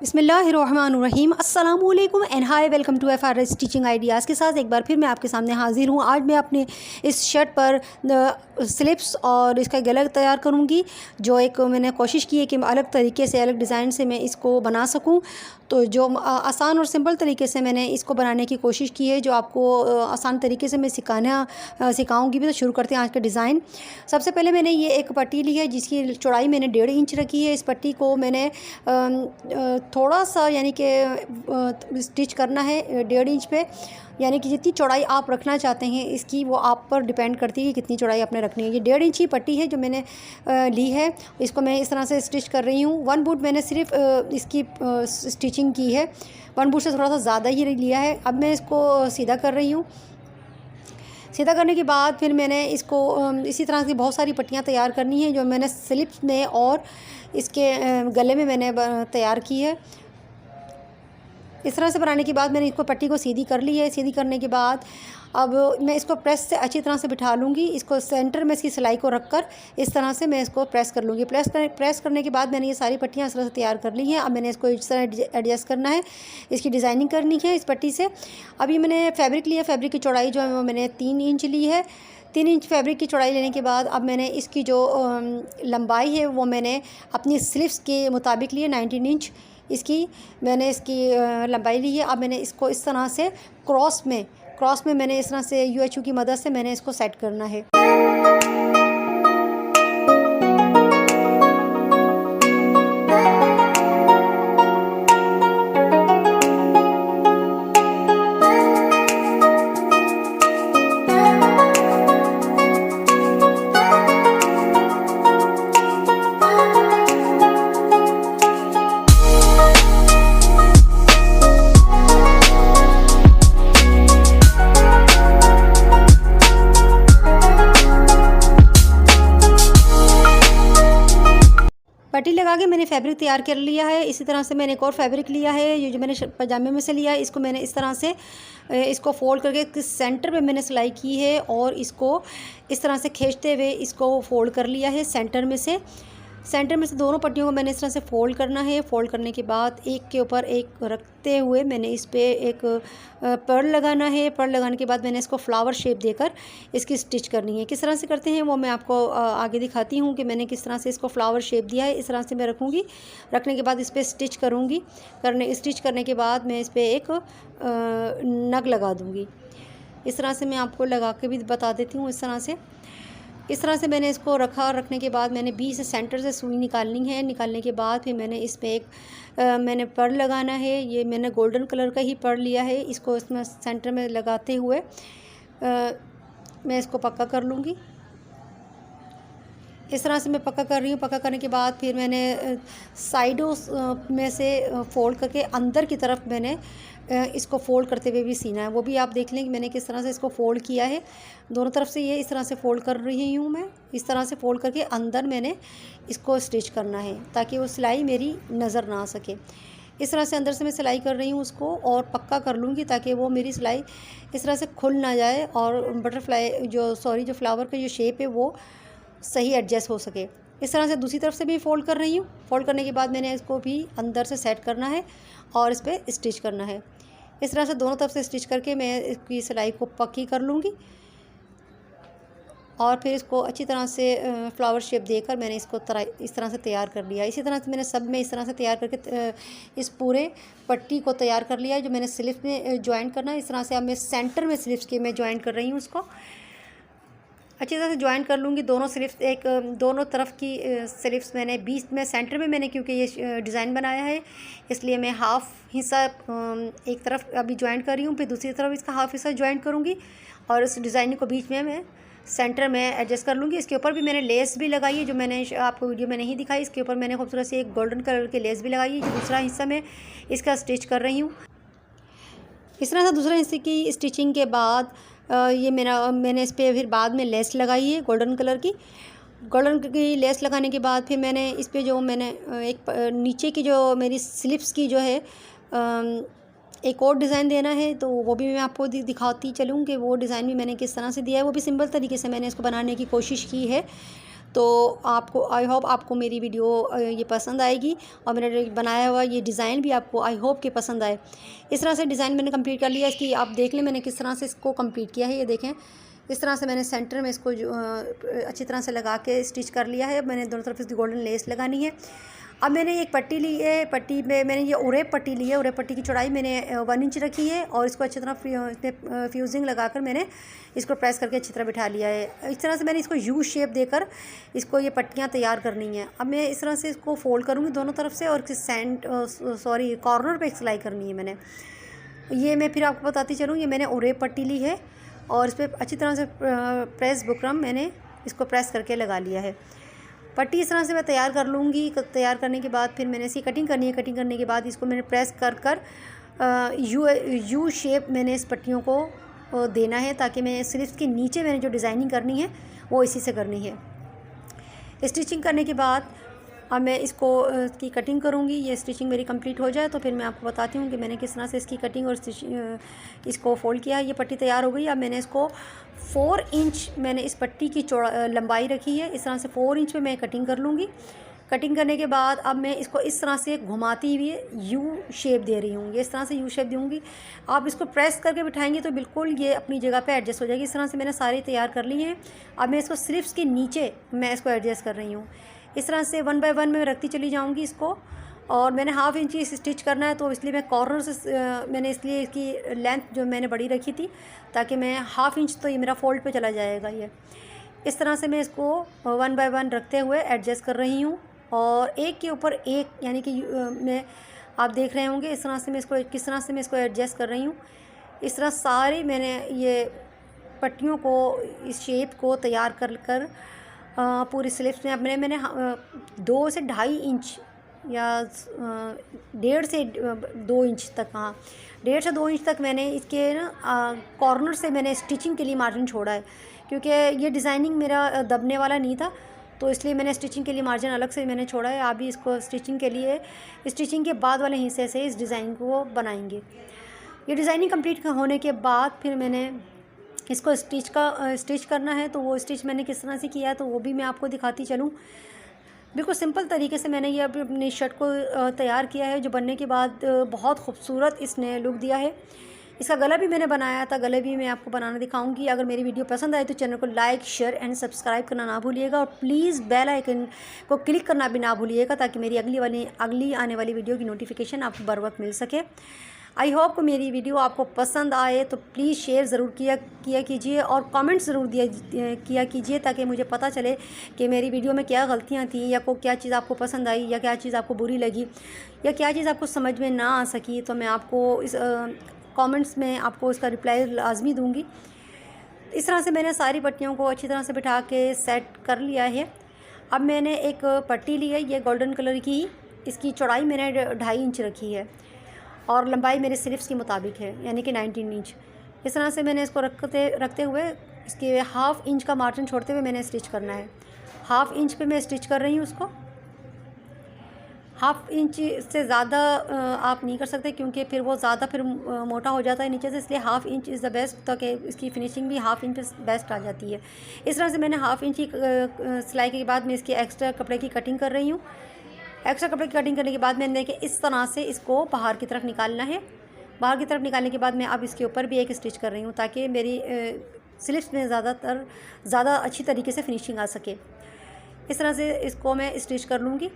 बिस्मिल्लाहिर्रहमानिर्रहीम अस्सलाम वालेकुम and hi welcome to FRS teaching ideas के साथ एक बार फिर मैं आपके सामने हाज़िर हूँ। आज मैं अपने इस शर्ट पर स्लिप्स और इसका गला तैयार करूँगी, जो एक मैंने कोशिश की है कि अलग तरीके से अलग डिज़ाइन से मैं इसको बना सकूँ। तो जो आसान और सिंपल तरीके से मैंने इसको बनाने की कोशिश की है, जो आपको आसान तरीके से मैं सिखाऊंगी भी। तो शुरू करते हैं आज का डिज़ाइन। सबसे पहले मैंने ये एक पट्टी ली है जिसकी चौड़ाई मैंने 1.5 इंच रखी है। इस पट्टी को मैंने थोड़ा सा यानी कि स्टिच करना है 1.5 इंच पे, यानी कि जितनी चौड़ाई आप रखना चाहते हैं इसकी वो आप पर डिपेंड करती है कि कितनी चौड़ाई आपने रखनी है। ये 1.5 इंच की पट्टी है जो मैंने ली है। इसको मैं इस तरह से स्टिच कर रही हूँ। 1 बूट मैंने सिर्फ इसकी स्टिचिंग की है, 1 बूट से थोड़ा सा ज़्यादा ही लिया है। अब मैं इसको सीधा कर रही हूँ। सीधा करने के बाद फिर मैंने इसको इसी तरह की बहुत सारी पट्टियाँ तैयार करनी है, जो मैंने स्लिप्स में और इसके गले में मैंने तैयार की है। इस तरह से बनाने के बाद मैंने इसको पट्टी को सीधी कर ली है। सीधी करने के बाद अब मैं इसको प्रेस से अच्छी तरह से बिठा लूँगी। इसको सेंटर में इसकी सिलाई को रखकर इस तरह से मैं इसको प्रेस कर लूँगी। प्रेस करने के बाद मैंने ये सारी पट्टियाँ इस तरह से तैयार कर ली हैं। अब मैंने इसको इस तरह एडजस्ट करना है, इसकी डिज़ाइनिंग करनी है इस पट्टी से। अब ये मैंने फैब्रिक लिया, फैब्रिक की चौड़ाई जो है वो मैंने 3 इंच ली है। 3 इंच फैब्रिक की चौड़ाई लेने के बाद अब मैंने इसकी जो लंबाई है वो मैंने अपनी स्लीव्स के मुताबिक ली है। 19 इंच इसकी मैंने लंबाई ली है। अब मैंने इसको इस तरह से क्रॉस में मैंने इस तरह से UHU की मदद से मैंने इसको सेट करना है। पट्टी लगा के मैंने फैब्रिक तैयार कर लिया है। इसी तरह से मैंने एक और फैब्रिक लिया है, ये जो मैंने पजामे में से लिया है। इसको मैंने इस तरह से इसको फोल्ड करके सेंटर पे मैंने सिलाई की है और इसको इस तरह से खींचते हुए इसको फोल्ड कर लिया है। सेंटर में से दोनों पट्टियों को मैंने इस तरह से फ़ोल्ड करना है। फ़ोल्ड करने के बाद एक के ऊपर एक रखते हुए मैंने इस पे एक पर्ल लगाना है। पर्ल लगाने के बाद मैंने इसको फ्लावर शेप देकर इसकी स्टिच करनी है। किस तरह से करते हैं वो मैं आपको आगे दिखाती हूँ कि मैंने किस तरह से इसको फ्लावर शेप दिया है। इस तरह से मैं रखूँगी। रखने के बाद इस पर स्टिच करूँगी। स्टिच करने के बाद मैं इस पर एक नग लगा दूँगी। इस तरह से मैं आपको लगा के भी बता देती हूँ। इस तरह से मैंने इसको रखने के बाद मैंने बीच से सेंटर से सुई निकालनी है। निकालने के बाद फिर मैंने इसमें एक मैंने पर्ल लगाना है। ये मैंने गोल्डन कलर का ही पर्ल लिया है। इसको इसमें सेंटर में लगाते हुए मैं इसको पक्का कर लूँगी। इस तरह से मैं पक्का कर रही हूँ। पक्का करने के बाद फिर मैंने साइडों में से फ़ोल्ड करके अंदर की तरफ मैंने इसको फ़ोल्ड करते हुए भी सीना है। वो भी आप देख लें कि मैंने किस तरह से इसको फ़ोल्ड किया है। दोनों तरफ से ये इस तरह से फ़ोल्ड कर रही हूँ मैं। इस तरह से फ़ोल्ड करके अंदर मैंने इसको स्टिच करना है ताकि वो सिलाई मेरी नज़र ना आ सके। इस तरह से अंदर से मैं सिलाई कर रही हूँ उसको और पक्का कर लूँगी ताकि वो मेरी सिलाई इस तरह से खुल ना जाए और जो फ्लावर का जो शेप है वो सही एडजस्ट हो सके। इस तरह से दूसरी तरफ से भी फ़ोल्ड कर रही हूँ। फ़ोल्ड करने के बाद मैंने इसको भी अंदर से सेट करना है और इस पर स्टिच करना है। इस तरह से दोनों तरफ से स्टिच करके मैं इसकी सिलाई को पक्की कर लूँगी और फिर इसको अच्छी तरह से फ्लावर शेप देकर मैंने इसको इस तरह से तैयार कर लिया। इसी तरह से मैंने सब में इस तरह से तैयार करके इस पूरे पट्टी को तैयार कर लिया है, जो मैंने स्लिप्स में ज्वाइन करना है। इस तरह से अब मैं सेंटर में स्लिप्स के मैं ज्वाइन कर रही हूँ। उसको अच्छी तरह से ज्वाइन कर लूँगी। दोनों तरफ की स्लिप्स मैंने बीच में सेंटर में मैंने क्योंकि ये डिज़ाइन बनाया है इसलिए मैं हाफ़ हिस्सा एक तरफ अभी ज्वाइन कर रही हूँ, फिर दूसरी तरफ इसका हाफ़ हिस्सा ज्वाइन करूँगी और इस डिज़ाइनिंग को बीच में मैं सेंटर में एडजस्ट कर लूँगी। इसके ऊपर भी मैंने लेस भी लगाई है, जो मैंने आपको वीडियो में नहीं दिखाई। इसके ऊपर मैंने खूबसूरत से एक गोल्डन कलर की लेस भी लगाई है। जो दूसरा हिस्सा मैं इसका स्टिच कर रही हूँ। इस तरह से दूसरे हिस्से की स्टिचिंग के बाद मैंने इस पर फिर बाद में लेस लगाई है गोल्डन की लेस लगाने के बाद फिर मैंने इस पर जो मैंने एक नीचे की जो मेरी स्लिप्स की जो है एक और डिज़ाइन देना है, तो वो भी मैं आपको दिखाती चलूँ कि वो डिज़ाइन भी मैंने किस तरह से दिया है। वो भी सिंपल तरीके से मैंने इसको बनाने की कोशिश की है। तो आपको आई होप आपको मेरी वीडियो ये पसंद आएगी और मेरा बनाया हुआ ये डिज़ाइन भी आपको आई होप कि पसंद आए। इस तरह से डिज़ाइन मैंने कंप्लीट कर लिया। इसकी आप देख लें मैंने किस तरह से इसको कंप्लीट किया है। ये देखें इस तरह से मैंने सेंटर में इसको अच्छी तरह से लगा के स्टिच कर लिया है। मैंने दोनों तरफ इसकी गोल्डन लेस लगानी है। अब मैंने एक पट्टी ली है, पट्टी में मैंने ये उरेब पट्टी ली है। उरेब पट्टी की चौड़ाई मैंने 1 इंच रखी है और इसको अच्छी तरह फ्यूजिंग लगाकर मैंने इसको प्रेस करके अच्छी तरह बिठा लिया है। इस तरह से मैंने इसको यू शेप देकर इसको ये पट्टियाँ तैयार करनी हैं। अब मैं इस तरह से इसको फोल्ड करूँगी दोनों तरफ से और कॉर्नर पे सिलाई करनी है मैंने। ये मैं फिर आपको बताती चलूँ, ये मैंने उरेब पट्टी ली है और इस पर अच्छी तरह से प्रेस बुकरम मैंने इसको प्रेस करके लगा लिया है। पट्टी इस तरह से मैं तैयार कर लूँगी। तैयार करने के बाद फिर मैंने इसकी कटिंग करनी है। कटिंग करने के बाद इसको मैंने प्रेस कर यू शेप मैंने इस पट्टियों को देना है, ताकि मैं स्लीव्स के नीचे मैंने जो डिज़ाइनिंग करनी है वो इसी से करनी है। स्टिचिंग करने के बाद अब मैं इसको इसकी कटिंग करूँगी। ये स्टिचिंग मेरी कंप्लीट हो जाए तो फिर मैं आपको बताती हूँ कि मैंने किस तरह से इसकी कटिंग और इसको फोल्ड किया है। ये पट्टी तैयार हो गई। अब मैंने इसको 4 इंच मैंने इस पट्टी की लंबाई रखी है। इस तरह से 4 इंच पे मैं कटिंग कर लूँगी। कटिंग करने के बाद अब मैं इसको इस तरह से घुमाती हुई यू शेप दे रही हूँ। ये इस तरह से यू शेप दूँगी। आप इसको प्रेस करके बिठाएंगे तो बिल्कुल ये अपनी जगह पे एडजस्ट हो जाएगी। इस तरह से मैंने सारी तैयार कर ली हैं। अब मैं इसको स्लीव्स के नीचे मैं इसको एडजस्ट कर रही हूँ। इस तरह से 1 बाय 1 मैं रखती चली जाऊँगी इसको। और मैंने 1/2 इंच स्टिच करना है, तो इसलिए मैं कॉर्नर से मैंने इसलिए इसकी लेंथ जो मैंने बड़ी रखी थी, ताकि मैं 1/2 इंच तो ये मेरा फोल्ड पे चला जाएगा। ये इस तरह से मैं इसको 1 बाय 1 रखते हुए एडजस्ट कर रही हूँ और एक के ऊपर एक, यानी कि मैं आप देख रहे होंगे इस तरह से मैं इसको किस तरह से मैं इसको एडजस्ट कर रही हूँ। इस तरह सारी मैंने ये पट्टियों को इस शेप को तैयार कर पूरी स्लीव्स में अपने मैंने 2 से 2.5 इंच या 1.5 से 2 इंच तक, हाँ 1.5 से 2 इंच तक मैंने इसके ना कॉर्नर से मैंने स्टिचिंग के लिए मार्जिन छोड़ा है, क्योंकि ये डिज़ाइनिंग मेरा दबने वाला नहीं था, तो इसलिए मैंने स्टिचिंग के लिए मार्जिन अलग से मैंने छोड़ा है। आप भी इसको स्टिचिंग के लिए स्टिचिंग के बाद वाले हिस्से से इस डिज़ाइन को बनाएंगे। ये डिज़ाइनिंग कंप्लीट होने के बाद फिर मैंने इसको स्टिच करना है, तो वो स्टिच मैंने किस तरह से किया है तो वो भी मैं आपको दिखाती चलूँ। बिल्कुल सिंपल तरीके से मैंने ये अभी अपनी शर्ट को तैयार किया है, जो बनने के बाद बहुत खूबसूरत इसने लुक दिया है। इसका गला भी मैंने बनाया था, गले भी मैं आपको बनाना दिखाऊंगी। अगर मेरी वीडियो पसंद आए तो चैनल को लाइक, शेयर एंड सब्सक्राइब करना ना भूलिएगा और प्लीज़ बेल आइकन को क्लिक करना भी ना भूलिएगा, ताकि मेरी अगली आने वाली वीडियो की नोटिफिकेशन आपको बर वक्त मिल सके। आई होप को मेरी वीडियो आपको पसंद आए तो प्लीज़ शेयर ज़रूर किया कीजिए और कमेंट ज़रूर किया कीजिए, ताकि मुझे पता चले कि मेरी वीडियो में क्या गलतियाँ थी, या क्या चीज़ आपको पसंद आई, या क्या चीज़ आपको बुरी लगी, या क्या चीज़ आपको समझ में ना आ सकी। तो मैं आपको इस कमेंट्स में आपको इसका रिप्लाई लाजमी दूँगी। इस तरह से मैंने सारी पट्टियों को अच्छी तरह से बिठा के सेट कर लिया है। अब मैंने एक पट्टी ली है, ये गोल्डन कलर की। इसकी चौड़ाई मैंने 2.5 इंच रखी है और लंबाई मेरे स्लीव्स के मुताबिक है, यानी कि 19 इंच। इस तरह से मैंने इसको रखते हुए इसके 1/2 इंच का मार्जिन छोड़ते हुए मैंने स्टिच करना है। 1/2 इंच पे मैं स्टिच कर रही हूँ उसको। 1/2 इंच से ज़्यादा आप नहीं कर सकते, क्योंकि फिर वो ज़्यादा फिर मोटा हो जाता है नीचे से, इसलिए 1/2 इंच इज़ द बेस्ट, ताकि इसकी फिनिशिंग भी 1/2 इंच पे बेस्ट आ जाती है। इस तरह से मैंने 1/2 इंच की सिलाई के बाद मैं इसकी एक्स्ट्रा कपड़े की कटिंग कर रही हूँ। एक्स्ट्रा कपड़े की कटिंग करने के बाद मैंने देखिए इस तरह से इसको बाहर की तरफ निकालना है। बाहर की तरफ निकालने के बाद मैं अब इसके ऊपर भी एक स्टिच कर रही हूँ, ताकि मेरी स्लीव्स में ज़्यादा अच्छी तरीके से फिनिशिंग आ सके। इस तरह से इसको मैं स्टिच कर लूँगी।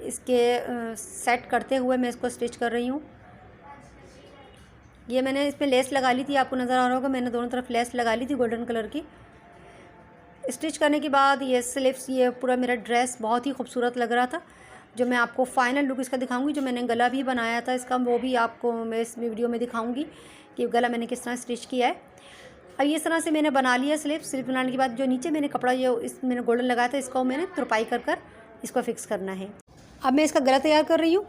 इसके सेट करते हुए मैं इसको स्टिच कर रही हूँ। ये मैंने इसमें लेस लगा ली थी, आपको नज़र आ रहा होगा, मैंने दोनों तरफ लेस लगा ली थी गोल्डन कलर की। स्टिच करने के बाद ये स्लीव्स, ये पूरा मेरा ड्रेस बहुत ही खूबसूरत लग रहा था। जो मैं आपको फाइनल लुक इसका दिखाऊंगी, जो मैंने गला भी बनाया था इसका, वो भी आपको मैं इस वीडियो में दिखाऊंगी कि गला मैंने किस तरह स्टिच किया है। अब इस तरह से मैंने बना लिया स्लीव बनाने के बाद जो नीचे मैंने कपड़ा मैंने गोल्डन लगाया था, इसको मैंने तुरपाई कर इसको फिक्स करना है। अब मैं इसका गला तैयार कर रही हूँ।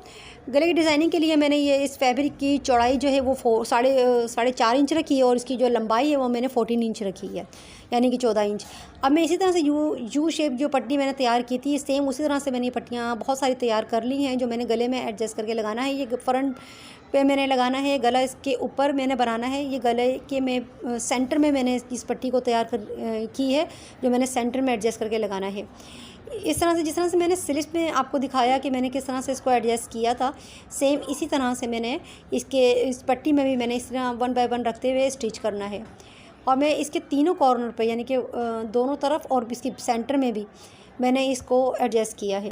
गले की डिज़ाइनिंग के लिए मैंने ये इस फैब्रिक की चौड़ाई जो है वो 4.5 इंच रखी है और इसकी जो लंबाई है वो मैंने 14 इंच रखी है, यानी कि 14 इंच। अब मैं इसी तरह से यू शेप जो पट्टी मैंने तैयार की थी, सेम उसी तरह से मैंने ये पट्टियाँ बहुत सारी तैयार कर ली हैं, जो मैंने गले में एडजस्ट करके लगाना है। ये फ्रंट पे मैंने लगाना है, गला इसके ऊपर मैंने बनाना है। ये गले के में सेंटर में मैंने इस पट्टी को तैयार की है, जो मैंने सेंटर में एडजस्ट करके लगाना है। इस तरह से जिस तरह से मैंने स्लिप्स में आपको दिखाया कि मैंने किस तरह से इसको एडजस्ट किया था, सेम इसी तरह से मैंने इस पट्टी में भी मैंने इस तरह 1 बाय 1 रखते हुए स्टिच करना है। और मैं इसके तीनों कॉर्नर पे यानी कि दोनों तरफ और इसके सेंटर में भी मैंने इसको एडजस्ट किया है।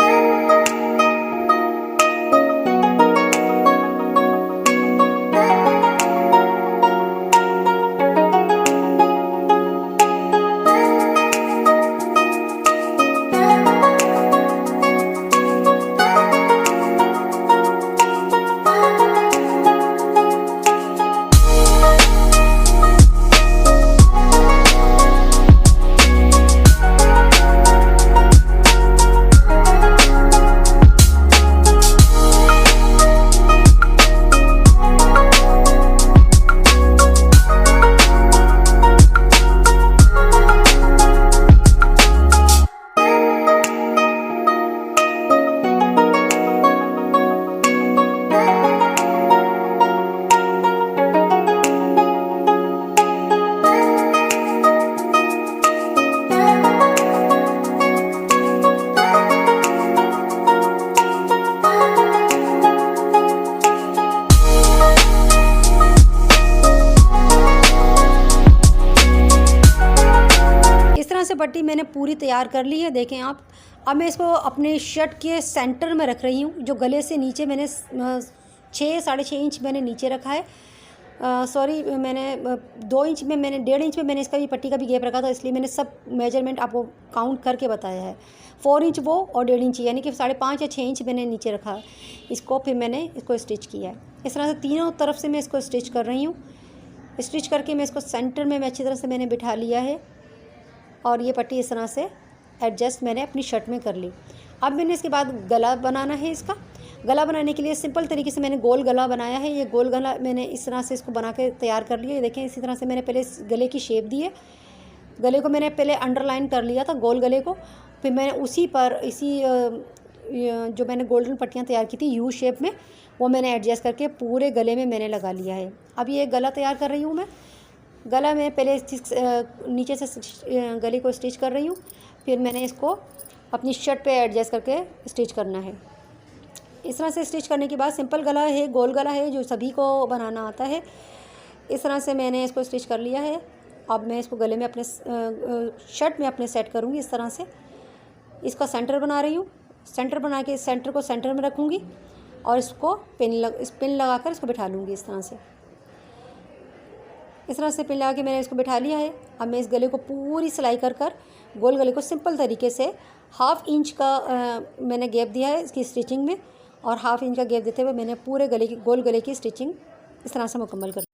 पट्टी मैंने पूरी तैयार कर ली है, देखें आप। अब मैं इसको अपने शर्ट के सेंटर में रख रही हूँ, जो गले से नीचे मैंने 6-6.5 इंच मैंने नीचे रखा है। सॉरी, मैंने 2 इंच में, मैंने 1.5 इंच में मैंने इसका भी पट्टी का भी गैप रखा था, इसलिए मैंने सब मेजरमेंट आपको काउंट करके बताया है। 4 इंच वो और 1.5 इंच यानी कि 5.5 या 6 इंच मैंने नीचे रखा है इसको। फिर मैंने इसको स्टिच किया है। इस तरह से तीनों तरफ से मैं इसको स्टिच कर रही हूँ। स्टिच करके मैं इसको सेंटर में अच्छी तरह से मैंने बिठा लिया है, और ये पट्टी इस तरह से एडजस्ट मैंने अपनी शर्ट में कर ली। अब मैंने इसके बाद गला बनाना है। इसका गला बनाने के लिए सिंपल तरीके से मैंने गोल गला बनाया है। ये गोल गला मैंने इस तरह से इसको बना के तैयार कर लिया है। देखें, इसी तरह से मैंने पहले गले की शेप दी है। गले को मैंने पहले अंडरलाइन कर लिया था, गोल गले को। फिर मैंने उसी पर जो मैंने गोल्डन पट्टियाँ तैयार की थी यू शेप में, वो मैंने एडजस्ट करके पूरे गले में मैंने लगा लिया है। अब ये गला तैयार कर रही हूँ मैं। गला में पहले नीचे से गले को स्टिच कर रही हूँ, फिर मैंने इसको अपनी शर्ट पे एडजस्ट करके स्टिच करना है। इस तरह से स्टिच करने के बाद सिंपल गला है, गोल गला है, जो सभी को बनाना आता है। इस तरह से मैंने इसको स्टिच कर लिया है। अब मैं इसको गले में अपने शर्ट में अपने सेट करूँगी। इस तरह से इसका सेंटर बना रही हूँ। सेंटर बना के सेंटर को सेंटर में रखूँगी और इसको पिन लगा कर इसको बिठा लूँगी। इस तरह से पिन लगा के मैंने इसको बिठा लिया है। अब मैं इस गले को पूरी सिलाई कर गोल गले को सिंपल तरीके से 1/2 इंच का मैंने गैप दिया है इसकी स्टिचिंग में, और 1/2 इंच का गैप देते हुए मैंने पूरे गोल गले की स्टिचिंग इस तरह से मुकम्मल कर।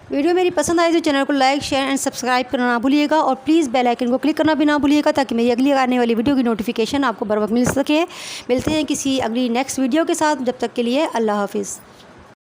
वीडियो मेरी पसंद आई तो चैनल को लाइक, शेयर एंड सब्सक्राइब करना ना भूलिएगा, और प्लीज़ बेल आइकन को क्लिक करना भी ना भूलिएगा, ताकि मेरी अगली आने वाली वीडियो की नोटिफिकेशन आपको बर वक्त मिल सके। मिलते हैं किसी अगली नेक्स्ट वीडियो के साथ, जब तक के लिए अल्लाह हाफिज़।